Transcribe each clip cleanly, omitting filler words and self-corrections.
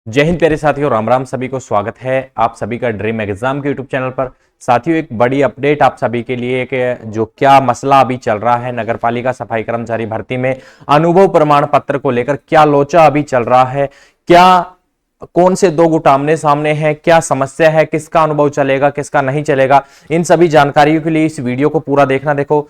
जय हिंद प्यारे साथियों, राम राम। सभी को स्वागत है आप सभी का ड्रीम एग्जाम के यूट्यूब चैनल पर। साथियों, एक बड़ी अपडेट आप सभी के लिए कि जो क्या मसला अभी चल रहा है नगरपालिका सफाई कर्मचारी भर्ती में अनुभव प्रमाण पत्र को लेकर क्या लोचा अभी चल रहा है, क्या कौन से दो गुट आमने सामने हैं, क्या समस्या है, किसका अनुभव चलेगा किसका नहीं चलेगा, इन सभी जानकारियों के लिए इस वीडियो को पूरा देखना। देखो,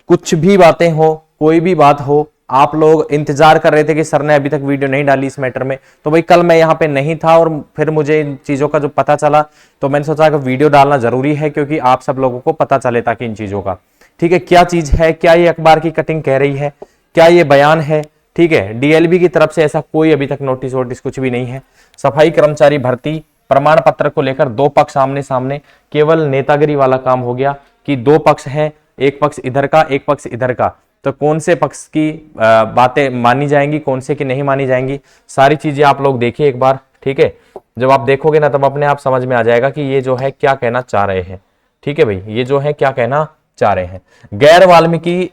कुछ भी बातें हो, कोई भी बात हो, आप लोग इंतजार कर रहे थे कि सर ने अभी तक वीडियो नहीं डाली इस मैटर में, तो भाई कल मैं यहाँ पे नहीं था और फिर मुझे इन चीजों का जो पता चला तो मैंने सोचा कि वीडियो डालना जरूरी है क्योंकि आप सब लोगों को पता चले ताकि इन चीजों का, ठीक है, क्या चीज है, क्या ये अखबार की कटिंग कह रही है, क्या ये बयान है, ठीक है। डीएलबी की तरफ से ऐसा कोई अभी तक नोटिस वोटिस कुछ भी नहीं है। सफाई कर्मचारी भर्ती प्रमाण पत्र को लेकर दो पक्ष आमने सामने, केवल नेतागिरी वाला काम हो गया कि दो पक्ष हैं, एक पक्ष इधर का एक पक्ष इधर का, तो कौन से पक्ष की बातें मानी जाएंगी कौन से की नहीं मानी जाएंगी, सारी चीजें आप लोग देखिए एक बार, ठीक है। जब आप देखोगे ना तब अपने आप समझ में आ जाएगा कि ये जो है क्या कहना चाह रहे हैं, ठीक है भाई, ये जो है क्या कहना चाह रहे हैं। गैर वाल्मीकि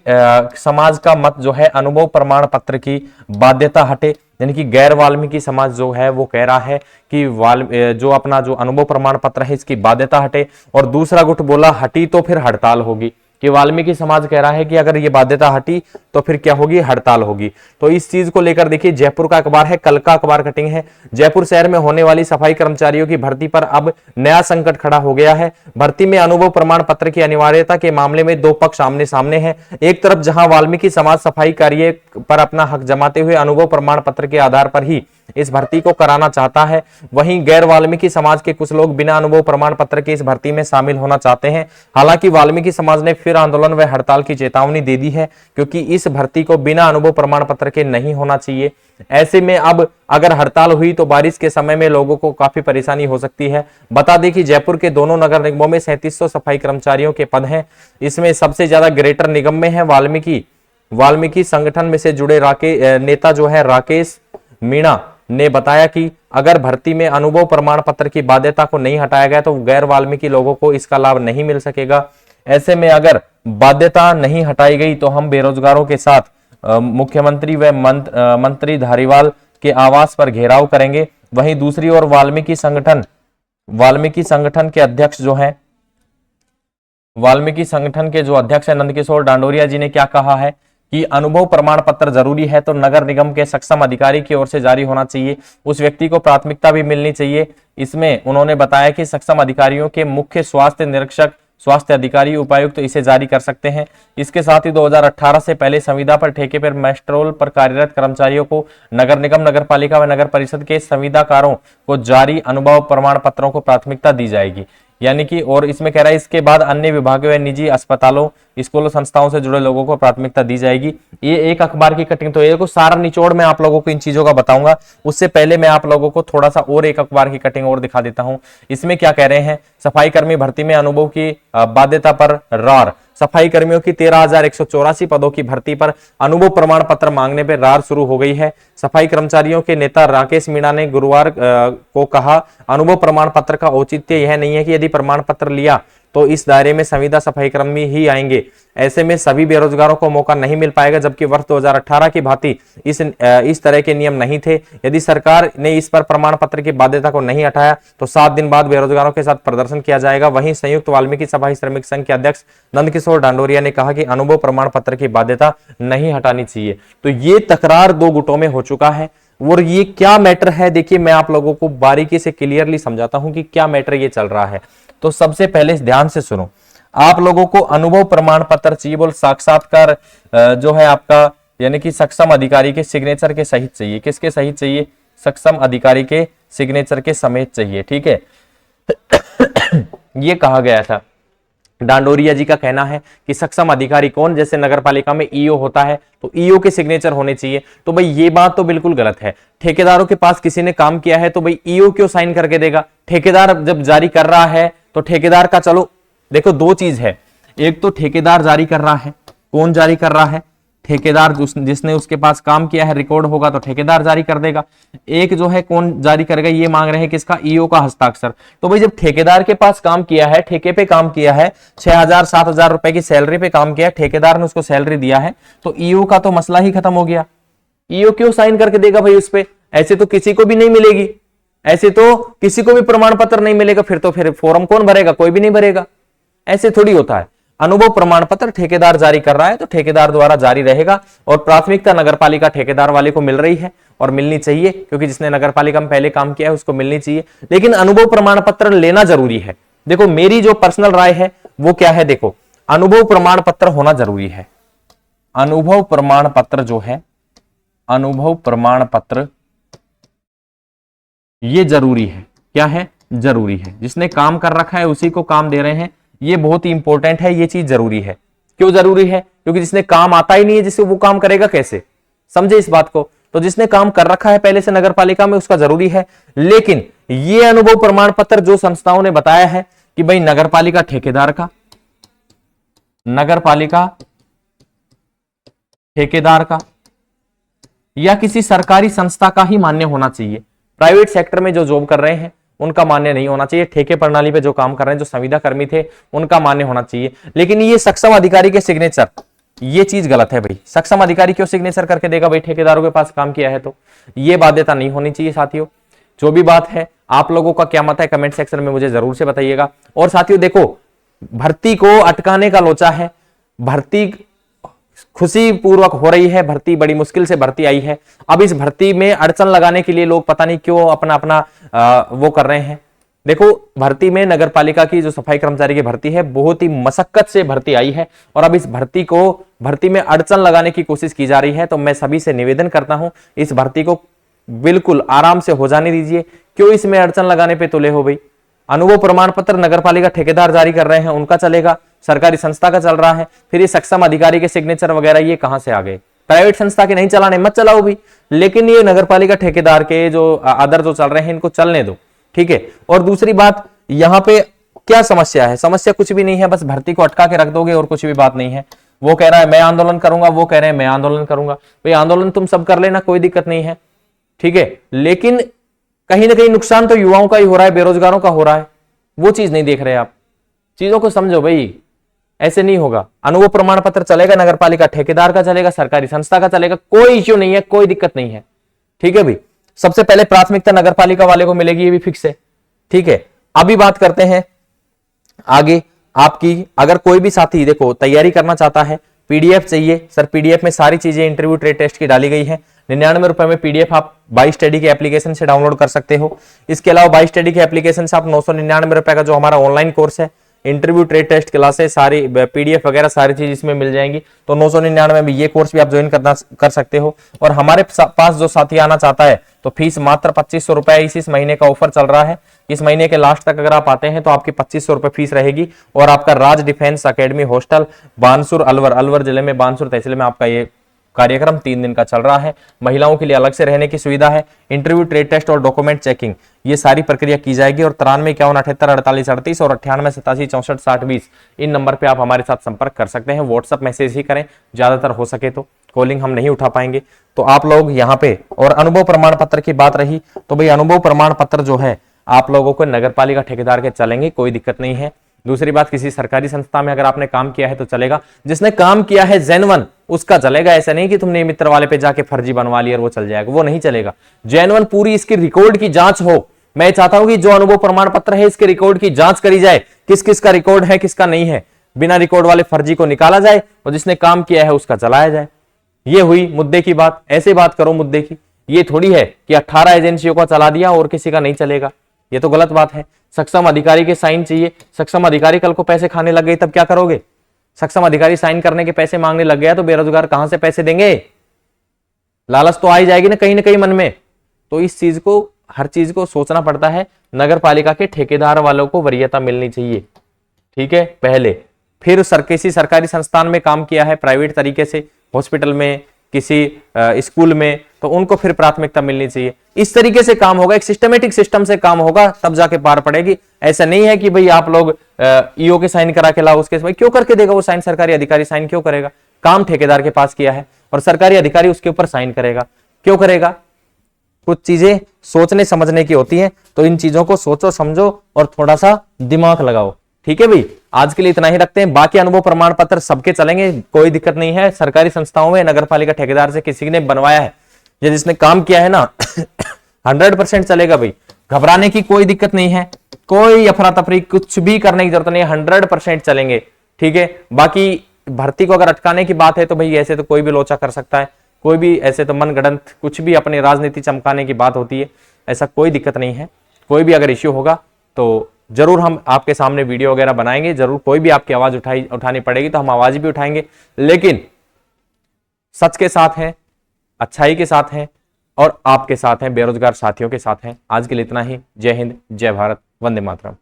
समाज का मत जो है अनुभव प्रमाण पत्र की बाध्यता हटे, यानी कि गैर वाल्मीकि समाज जो है वो कह रहा है कि जो अपना जो अनुभव प्रमाण पत्र है इसकी बाध्यता हटे, और दूसरा गुट बोला हटी तो फिर हड़ताल होगी, कि वाल्मीकि समाज कह रहा है कि अगर ये बाध्यता हटी तो फिर क्या होगी, हड़ताल होगी। तो इस चीज को लेकर देखिए, जयपुर का अखबार है, कल का अखबार कटिंग है। जयपुर शहर में होने वाली सफाई कर्मचारियों की भर्ती पर अब नया संकट खड़ा हो गया है। भर्ती में अनुभव प्रमाण पत्र की अनिवार्यता के मामले में दो पक्ष आमने सामने हैं। एक तरफ जहां वाल्मीकि समाज सफाई कार्य पर अपना हक जमाते हुए अनुभव प्रमाण पत्र के आधार पर ही इस भर्ती को कराना चाहता है, वहीं गैर वाल्मीकि समाज के कुछ लोग बिना अनुभव प्रमाण पत्र के इस भर्ती में शामिल होना चाहते हैं। हालांकि वाल्मीकि समाज ने फिर आंदोलन व हड़ताल की चेतावनी दे दी है क्योंकि इस भर्ती को बिना अनुभव प्रमाण पत्र के नहीं होना चाहिए। ऐसे में अब अगर हड़ताल हुई तो बारिश के समय में लोगों को काफी परेशानी हो सकती है। बता दें कि जयपुर के दोनों नगर निगमों में 3700 सफाई कर्मचारियों के पद हैं। इसमें सबसे ज्यादा ग्रेटर निगम में है। वाल्मीकि संगठन में से जुड़े नेता जो है राकेश मीणा ने बताया कि अगर भर्ती में अनुभव प्रमाण पत्र की बाध्यता को नहीं हटाया गया तो गैर वाल्मीकि लोगों को इसका लाभ नहीं मिल सकेगा। ऐसे में अगर बाध्यता नहीं हटाई गई तो हम बेरोजगारों के साथ मुख्यमंत्री व मंत्री धारीवाल के आवास पर घेराव करेंगे। वहीं दूसरी ओर वाल्मीकि संगठन के अध्यक्ष जो है वाल्मीकि संगठन के जो अध्यक्ष है नंदकिशोर डांडोरिया जी ने क्या कहा है कि अनुभव प्रमाण पत्र जरूरी है तो नगर निगम के सक्षम अधिकारी की ओर से जारी होना चाहिए, उस व्यक्ति को प्राथमिकता भी मिलनी चाहिए। इसमें उन्होंने बताया कि सक्षम अधिकारियों के मुख्य स्वास्थ्य निरीक्षक, स्वास्थ्य अधिकारी, उपायुक्त इसे जारी कर सकते हैं। इसके साथ ही 2018 से पहले संविदा पर ठेके पर मेस्ट्रोल पर कार्यरत कर्मचारियों को नगर निगम, नगर पालिका व नगर परिषद के संविदाकारों को जारी अनुभव प्रमाण पत्रों को प्राथमिकता दी जाएगी। यानी कि और इसमें कह रहा है इसके बाद अन्य विभागों व निजी अस्पतालों, स्कूलों, संस्थाओं से जुड़े लोगों को प्राथमिकता दी जाएगी। ये एक अखबार की कटिंग, तो ये को सारा निचोड़ मैं आप लोगों को इन चीजों का बताऊंगा। उससे पहले मैं आप लोगों को थोड़ा सा और एक अखबार की कटिंग और दिखा देता हूं। इसमें क्या कह रहे हैं, सफाई कर्मी भर्ती में अनुभव की बाध्यता पर रार। सफाई कर्मियों की 13,184 पदों की भर्ती पर अनुभव प्रमाण पत्र मांगने पर रार शुरू हो गई है। सफाई कर्मचारियों के नेता राकेश मीणा ने गुरुवार को कहा, अनुभव प्रमाण पत्र का औचित्य यह नहीं है कि यदि प्रमाण पत्र लिया तो इस दायरे में संविदा सफाई कर्मी ही आएंगे। ऐसे में सभी बेरोजगारों को मौका नहीं मिल पाएगा, जबकि वर्ष 2018 की भांति इस तरह के नियम नहीं थे। यदि सरकार ने इस पर प्रमाण पत्र की बाध्यता को नहीं हटाया तो 7 दिन बाद बेरोजगारों के साथ प्रदर्शन किया जाएगा। वहीं संयुक्त वाल्मीकि सफाई श्रमिक संघ के अध्यक्ष नंदकिशोर डांडोरिया ने कहा कि अनुभव प्रमाण पत्र की बाध्यता नहीं हटानी चाहिए। तो ये तकरार दो गुटों में हो चुका है। और ये क्या मैटर है, देखिए मैं आप लोगों को बारीकी से क्लियरली समझाता हूं कि क्या मैटर ये चल रहा है। तो सबसे पहले ध्यान से सुनो, आप लोगों को अनुभव प्रमाण पत्र चाहिए, बोल साक्षात्कार जो है आपका, यानी कि सक्षम अधिकारी के सिग्नेचर के सहित चाहिए। किसके सहित चाहिए, सक्षम अधिकारी के सिग्नेचर के समेत चाहिए, ठीक है। ये कहा गया था। डांडोरिया जी का कहना है कि सक्षम अधिकारी कौन, जैसे नगर पालिका में ईओ होता है तो ईओ के सिग्नेचर होने चाहिए। तो भाई ये बात तो बिल्कुल गलत है। ठेकेदारों के पास किसी ने काम किया है तो भाई ईओ क्यों साइन करके देगा। ठेकेदार जब जारी कर रहा है तो ठेकेदार का, चलो देखो दो चीज है, एक तो ठेकेदार जारी कर रहा है, कौन जारी कर रहा है, ठेकेदार जिसने उसके पास काम किया है, रिकॉर्ड होगा तो ठेकेदार जारी कर देगा। एक जो है कौन जारी करेगा, ये मांग रहे हैं किसका, ईओ का हस्ताक्षर। तो भाई जब ठेकेदार के पास काम किया है, ठेके पे काम किया है, 6,000 7,000 रुपए की सैलरी पे काम किया है, ठेकेदार ने उसको सैलरी दिया है, तो ईओ का तो मसला ही खत्म हो गया। ईओ क्यों साइन करके देगा भाई उस पे, ऐसे तो किसी को भी नहीं मिलेगी। ऐसे तो किसी को भी प्रमाण पत्र नहीं मिलेगा, फिर फॉर्म कौन भरेगा? कोई भी नहीं भरेगा। ऐसे थोड़ी होता है। अनुभव प्रमाण पत्र ठेकेदार जारी कर रहा है तो ठेकेदार द्वारा जारी रहेगा और प्राथमिकता नगरपालिका ठेकेदार वाले को मिल रही है और मिलनी चाहिए, क्योंकि जिसने नगरपालिका में पहले काम किया है उसको मिलनी चाहिए। लेकिन अनुभव प्रमाण पत्र लेना जरूरी है। देखो मेरी जो पर्सनल राय है वो क्या है, देखो अनुभव प्रमाण पत्र होना जरूरी है। अनुभव प्रमाण पत्र जो है, अनुभव प्रमाण पत्र ये जरूरी है। क्या है? जरूरी है। जिसने काम कर रखा है उसी को काम दे रहे हैं, ये बहुत ही इंपॉर्टेंट है, ये चीज जरूरी है। क्यों जरूरी है? क्योंकि जिसने काम आता ही नहीं है, जिससे वो काम करेगा कैसे? समझे इस बात को। तो जिसने काम कर रखा है पहले से नगरपालिका में उसका जरूरी है। लेकिन ये अनुभव प्रमाण पत्र जो संस्थाओं ने बताया है कि भाई नगरपालिका ठेकेदार का, नगरपालिका ठेकेदार का या किसी सरकारी संस्था का ही मान्य होना चाहिए। प्राइवेट सेक्टर में जो जॉब कर रहे हैं उनका मान्य नहीं होना चाहिए। ठेके प्रणाली पे जो काम कर रहे हैं, जो संविदा कर्मी थे, उनका मान्य होना चाहिए। लेकिन ये सक्षम अधिकारी के सिग्नेचर, ये चीज गलत है भाई। सक्षम अधिकारी क्यों सिग्नेचर करके देगा भाई? ठेकेदारों के पास काम किया है तो ये बाध्यता नहीं होनी चाहिए। साथियों जो भी बात है, आप लोगों का क्या मत है कमेंट सेक्शन में मुझे जरूर से बताइएगा। और साथियों देखो, भर्ती को अटकाने का लोचा है। भर्ती खुशी पूर्वक हो रही है, भर्ती बड़ी मुश्किल से भर्ती आई है। अब इस भर्ती में अड़चन लगाने के लिए लोग पता नहीं क्यों अपना अपना वो कर रहे हैं। देखो भर्ती में नगरपालिका की जो सफाई कर्मचारी की भर्ती है, बहुत ही मशक्कत से भर्ती आई है और अब इस भर्ती में अड़चन लगाने की कोशिश की जा रही है। तो मैं सभी से निवेदन करता हूं, इस भर्ती को बिल्कुल आराम से हो जाने दीजिए। क्यों इसमें अड़चन लगाने पे तुले हो भाई? अनुभव प्रमाण पत्र नगरपालिका ठेकेदार जारी कर रहे हैं, उनका चलेगा, सरकारी संस्था का चल रहा है। फिर ये सक्षम अधिकारी के सिग्नेचर वगैरह ये कहां से आ गए? प्राइवेट संस्था के नहीं चलाने, मत चलाओ भी, लेकिन ये नगरपालिका ठेकेदार के जो अदर जो चल रहे हैं इनको चलने दो, ठीक है। और दूसरी बात, यहां पे क्या समस्या है? समस्या कुछ भी नहीं है, बस भर्ती को अटका के रख दोगे और कुछ भी बात नहीं है। वो कह रहा है मैं आंदोलन करूंगा, वो कह रहे हैं मैं आंदोलन करूंगा। भाई आंदोलन तुम सब कर लेना, कोई दिक्कत नहीं है, ठीक है। लेकिन कहीं ना कहीं नुकसान तो युवाओं का ही हो रहा है, बेरोजगारों का हो रहा है। वो चीज नहीं देख रहे आप। चीजों को समझो भाई, ऐसे नहीं होगा। अनुभव प्रमाण पत्र चलेगा, नगरपालिका ठेकेदार का चलेगा, सरकारी संस्था का चलेगा, कोई इश्यू नहीं है, कोई दिक्कत नहीं है, ठीक है भाई। सबसे पहले प्राथमिकता नगरपालिका वाले को मिलेगी, ये भी फिक्स है, ठीक है। अभी बात करते हैं आगे आपकी, अगर कोई भी साथी देखो तैयारी करना चाहता है, पीडीएफ चाहिए सर, पीडीएफ में सारी चीजें इंटरव्यू ट्रेड टेस्ट की डाली गई है। 99 रुपए में पीडीएफ आप बाई स्टडी के एप्लीकेशन से डाउनलोड कर सकते हो। इसके अलावा बाई स्टडी के एप्लीकेशन से आप 999 रुपए का जो हमारा ऑनलाइन कोर्स है, इंटरव्यू ट्रेड टेस्ट क्लासेस, सारी पीडीएफ वगैरह सारी चीज इसमें मिल जाएंगी। तो 999 में ये कोर्स भी आप ज्वाइन कर सकते हो। और हमारे पास जो साथी आना चाहता है तो फीस मात्र 2500 रुपए, इस महीने का ऑफर चल रहा है। इस महीने के लास्ट तक अगर आप आते हैं तो आपकी 2500 रुपए फीस रहेगी। और आपका Raj defence academy hostel Bansur Alwar जिले में, बानसूर तहसील में आपका ये कार्यक्रम 3 दिन का चल रहा है। महिलाओं के लिए अलग से रहने की सुविधा है। इंटरव्यू ट्रेड टेस्ट और डॉक्यूमेंट चेकिंग, ये सारी प्रक्रिया की जाएगी। और 93 51 78 48 38 और 98 87 64 60 20 इन नंबर पे आप हमारे साथ संपर्क कर सकते हैं। व्हाट्सएप मैसेज ही करें, ज्यादातर हो सके तो, कॉलिंग हम नहीं उठा पाएंगे। तो आप लोग यहाँ पे, और अनुभव प्रमाण पत्र की बात रही तो भाई अनुभव प्रमाण पत्र जो है आप लोगों को नगरपालिका ठेकेदार के चलेंगे, कोई दिक्कत नहीं है। दूसरी बात, किसी सरकारी संस्था में अगर आपने काम किया है तो चलेगा। जिसने काम किया है जेन्युइन उसका चलेगा। ऐसा नहीं कि तुमने मित्र वाले पे जाके फर्जी बनवा लिया और वो चल जाएगा, वो नहीं चलेगा। जेन्युइन पूरी इसकी रिकॉर्ड की जांच हो। मैं चाहता हूं कि जो अनुभव प्रमाण पत्र है इसके रिकॉर्ड की जांच करी जाए, किस किस का रिकॉर्ड है किसका नहीं है। बिना रिकॉर्ड वाले फर्जी को निकाला जाए और जिसने काम किया है उसका चलाया जाए। ये हुई मुद्दे की बात। ऐसे बात करो मुद्दे की। ये थोड़ी है कि 18 एजेंसियों का चला दिया और किसी का नहीं चलेगा, ये तो गलत बात है। सक्षम अधिकारी के साइन चाहिए। सक्षम अधिकारी कल को पैसे खाने लग गए तब क्या करोगे? सक्षम अधिकारी साइन करने के पैसे मांगने लग गया तो बेरोजगार कहां से पैसे देंगे? लालच तो आ ही जाएगी ना कहीं मन में। तो इस चीज को, हर चीज को सोचना पड़ता है। नगर पालिका के ठेकेदार वालों को वरीयता मिलनी चाहिए, ठीक है, पहले। फिर किसी सरकारी संस्थान में काम किया है प्राइवेट तरीके से, हॉस्पिटल में, किसी स्कूल में, तो उनको फिर प्राथमिकता मिलनी चाहिए। इस तरीके से काम होगा, एक सिस्टमेटिक सिस्टम से काम होगा, तब जाके पार पड़ेगी। ऐसा नहीं है कि भाई आप लोग ईओ के साइन करा के लाओ, उसके भाई क्यों करके देगा वो साइन? सरकारी अधिकारी साइन क्यों करेगा? काम ठेकेदार के पास किया है और सरकारी अधिकारी उसके ऊपर साइन करेगा, क्यों करेगा? कुछ चीजें सोचने समझने की होती हैं। तो इन चीजों को सोचो समझो और थोड़ा सा दिमाग लगाओ, ठीक है भाई। आज के लिए इतना ही रखते हैं। बाकी अनुभव प्रमाण पत्र सबके चलेंगे, कोई दिक्कत नहीं है। सरकारी संस्थाओं में नगरपालिका ठेकेदार से किसी ने बनवाया है या जिसने काम किया है ना 100% चलेगा भाई। घबराने की कोई दिक्कत नहीं है, कोई अफरा तफरी कुछ भी करने की जरूरत नहीं है, 100% चलेंगे। ठीक है, बाकी भर्ती को अगर अटकाने की बात है तो भाई ऐसे तो कोई भी लोचा कर सकता है, कोई भी ऐसे तो मनगढ़ंत कुछ भी अपनी राजनीति चमकाने की बात होती है, ऐसा कोई दिक्कत नहीं है। कोई भी अगर इश्यू होगा तो जरूर हम आपके सामने वीडियो वगैरह बनाएंगे, जरूर कोई भी आपकी आवाज उठानी पड़ेगी तो हम आवाज भी उठाएंगे, लेकिन सच के साथ हैं, अच्छाई के साथ हैं और आपके साथ हैं, बेरोजगार साथियों के साथ हैं। आज के लिए इतना ही। जय हिंद, जय भारत, वंदे मातरम।